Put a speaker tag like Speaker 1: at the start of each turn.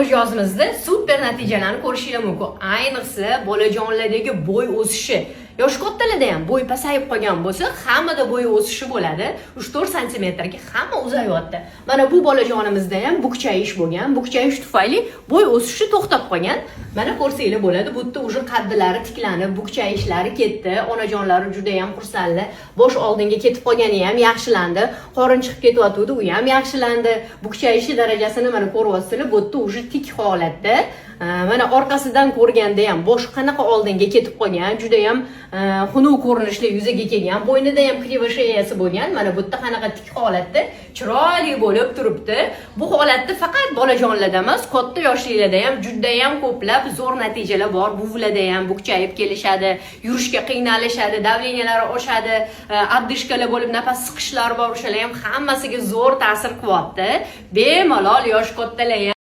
Speaker 1: mijozimizda super natijalarni ko'rishingiz mumkin. Ayniqsa bolajonlardagi bo'y o'sishi. Yosh kattalarda ham bo'y pasayib qolgan bo'lsa, hammada bo'y o'sishi bo'ladi. 3-4 santimetrga hamma uzayyapti. Mana bu bolajonimizda ham bukchayish bo'lgan. Bukchayish tufayli bo'y o'sishi to'xtab qolgan. Mana ko'rsanglar bo'ladi. Bu yerda уже qaddilari tiklanib, bukchayishlari ketdi. Onajonlari juda ham xursandlar. Bosh oldinga ketib qolgani ham yaxshilandi. Qorin chiqib ketyapti, u ham yaxshilandi. Bukchayishi darajasini mana ko'ryapsizlar. Bu yerda уже tik holatda. Mana orqasidan ko'rganda ham bosh qanaqa oldinga ketib qolgan, juda ham xunuk ko'rinishli yuzaga kelgan, bo'ynida ham kriva sheyasi bo'lgan. Mana bu yerda qanaqa tik holatda chiroyli bo'lib turibdi. Bu holatda faqat bolajonlarda emas, katta yoshliklarda ham juda ham ko'plab zo'r natijalar bor. Buvilarda ham bukchayib kelishadi, yurishga qiynalishadi, davleniyalari oshadi, oddishkalar bo'lib nafas siqishlari bor, o'shalar ham hammasiga zo'r ta'sir qilyapti. Bemalol yosh kattalar